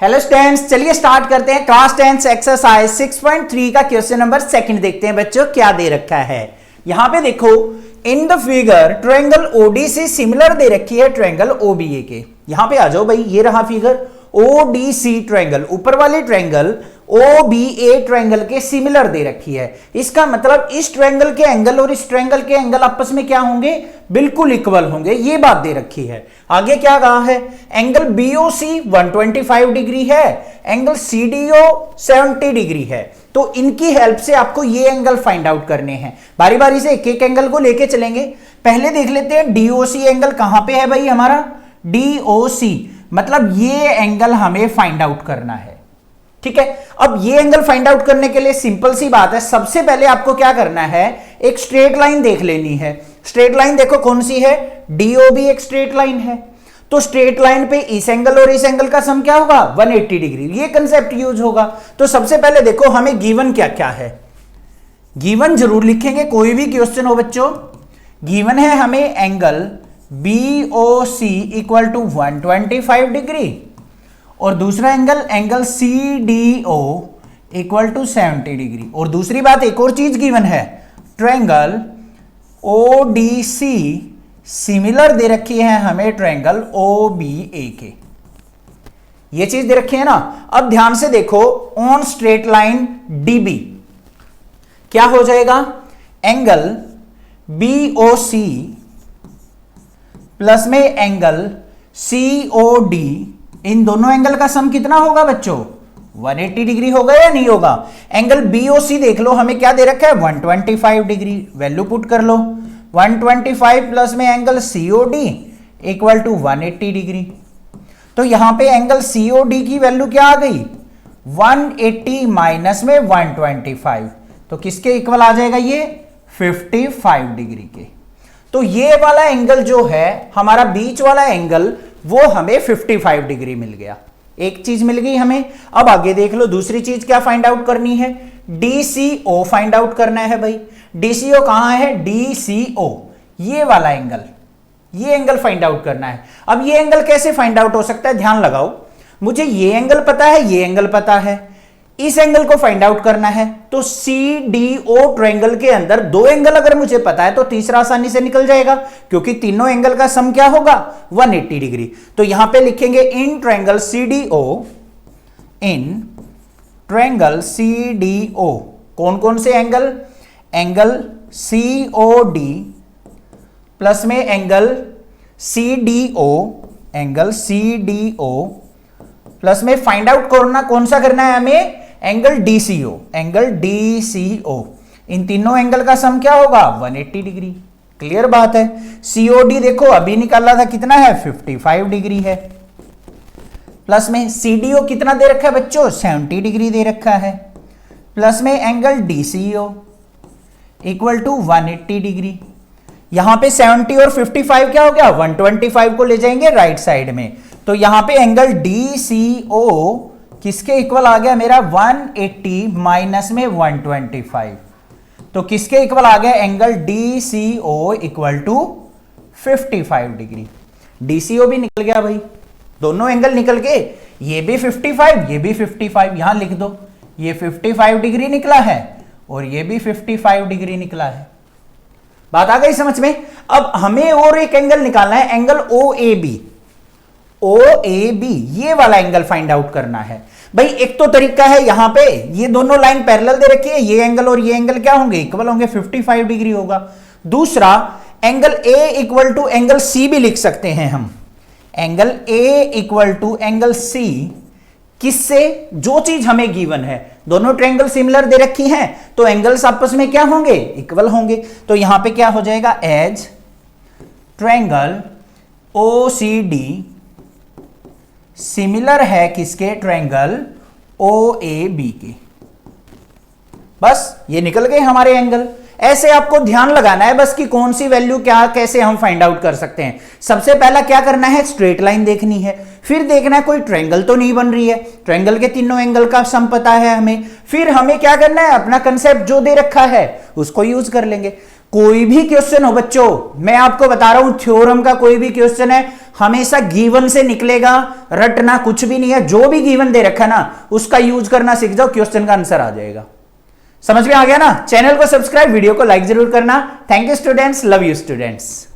Hello students, चलिए start करते हैं क्लास 10 एक्सरसाइज 6.3 का क्वेश्चन नंबर सेकंड देखते हैं बच्चों क्या दे रखा है। यहां पे देखो, in the figure triangle ODC similar दे रखी है ट्रायंगल ओबीए के। यहां पे आ जाओ भाई, ये रहा फिगर ओडीसी ट्रायंगल, ऊपर वाली ट्रायंगल ओबीए ट्रायंगल के सिमिलर दे रखी है। इसका मतलब इस ट्रायंगल के एंगल और इस ट्रायंगल के एंगल आपस में क्या होंगे, बिल्कुल इक्वल होंगे, ये बात दे रखी है। आगे क्या कहा है, एंगल बीओसी 125 डिग्री है, एंगल सीडीओ 70 डिग्री है। तो इनकी हेल्प से आपको ये एंगल फाइंड आउट करने हैं। बारी बारी से एक एक एंगल को लेके चलेंगे। पहले देख लेते हैं डीओसी एंगल कहां पे है भाई हमारा, डीओसी मतलब ये एंगल हमें फाइंड आउट करना है। ठीक है, अब ये एंगल फाइंड आउट करने के लिए सिंपल सी बात है, सबसे पहले आपको क्या करना है, एक स्ट्रेट लाइन देख लेनी है। स्ट्रेट लाइन देखो कौन सी है, डीओबी एक स्ट्रेट लाइन है। तो स्ट्रेट लाइन पे इस एंगल और इस एंगल का सम क्या होगा, 180 डिग्री, ये कंसेप्ट यूज होगा। तो सबसे पहले देखो हमें गिवन क्या क्या है, गिवन जरूर लिखेंगे कोई भी क्वेश्चन हो बच्चों। गिवन है हमें angle BOC equal to 125 degree और दूसरा angle CDO equal to 70 degree. और दूसरी बात एक और चीज गिवन है, ट्रायंगल ओडीसी सिमिलर दे रखी है हमें ट्रायंगल ओबीए के, ये चीज दे रखी है ना। अब ध्यान से देखो, ऑन स्ट्रेट लाइन डीबी क्या हो जाएगा, एंगल बीओसी प्लस में एंगल सीओडी, इन दोनों एंगल का सम कितना होगा बच्चों, 180 डिग्री होगा या नहीं होगा। एंगल बीओसी देख लो हमें क्या दे रखा है, 125 डिग्री, वैल्यू पुट कर लो, 125 प्लस में angle COD equal to 180 degree. तो यहां पे एंगल सीओडी की वैल्यू क्या आ गई, 180 माइनस में 125, तो किसके इक्वल आ जाएगा ये, 55 डिग्री के। तो ये वाला एंगल जो है हमारा बीच वाला एंगल, वो हमें 55 डिग्री मिल गया। एक चीज मिल गई हमें। अब आगे देख लो, दूसरी चीज क्या फाइंड आउट करनी है, डीसीओ फाइंड आउट करना है भाई। डीसीओ कहां है, डीसीओ ये वाला एंगल, ये एंगल फाइंड आउट करना है। अब ये एंगल कैसे फाइंड आउट हो सकता है, ध्यान लगाओ, मुझे ये एंगल पता है, ये एंगल पता है, इस एंगल को फाइंड आउट करना है। तो सीडीओ ट्रायंगल के अंदर दो एंगल अगर मुझे पता है तो तीसरा आसानी से निकल जाएगा, क्योंकि तीनों एंगल का सम क्या होगा, 180 डिग्री। तो यहां पे लिखेंगे in triangle CDO, in triangle CDO कौन कौन से एंगल, एंगल सीओडी प्लस में angle CDO, angle CDO plus में फाइंड आउट करना कौन सा करना है हमें, एंगल डीसीओ, एंगल डीसीओ। इन तीनों एंगल का सम क्या होगा, 180 डिग्री। क्लियर बात है। सीओडी देखो अभी निकाला था कितना है, 55 डिग्री है, प्लस में सीडीओ कितना दे रखा है बच्चों, 70 डिग्री दे रखा है, प्लस में angle DCO equal to 180 degree. यहां पे 70 और 55 क्या हो गया, 125 को ले जाएंगे राइट साइड में। तो यहां पे एंगल डीसीओ किसके इक्वल आ गया मेरा, 180 माइनस में 125, तो किसके इक्वल आ गया, angle DCO equal to 55 degree. DCO भी निकल गया भाई, दोनों एंगल निकल के, ये भी 55 ये भी 55, यहां लिख दो, ये 55 डिग्री निकला है और ये भी 55 डिग्री निकला है। बात आ गई समझ में। अब हमें और एक एंगल निकालना है, एंगल ओएबी, ओएबी ये वाला एंगल फाइंड आउट करना है भाई। एक तो तरीका है, यहां पे ये दोनों लाइन पैरेलल दे रखी है, ये एंगल और ये एंगल क्या होंगे, इक्वल होंगे, 55 डिग्री होगा। दूसरा angle A equal to angle C भी लिख सकते हैं हम, angle A equal to angle C, किससे, जो चीज हमें गिवन है, दोनों ट्रायंगल सिमिलर दे रखी हैं तो एंगल्स आपस में क्या होंगे, इक्वल होंगे। तो यहां पे क्या हो जाएगा, एज ट्रायंगल ओसीडी सिमिलर है किसके, ट्रायंगल ओएबी के। बस ये निकल गए हमारे एंगल। ऐसे आपको ध्यान लगाना है बस कि कौन सी वैल्यू क्या कैसे हम फाइंड आउट कर सकते हैं। सबसे पहला क्या करना है, स्ट्रेट लाइन देखनी है, फिर देखना है कोई ट्रायंगल तो नहीं बन रही है, ट्रायंगल के तीनों एंगल का सम पता है हमें, फिर हमें क्या करना है, अपना कंसेप्ट जो दे रखा है उसको यूज कर लेंगे। कोई भी क्वेश्चन हो बच्चों, मैं आपको बता रहा हूं, थ्योरम का कोई भी क्वेश्चन है हमेशा गिवन से निकलेगा, रटना कुछ भी नहीं है। जो भी गिवन दे रखा ना उसका यूज करना सीख जाओ, क्वेश्चन का आंसर आ जाएगा। समझ में आ गया ना? चैनल को सब्सक्राइब, वीडियो को लाइक जरूर करना। Thank you students, love you students.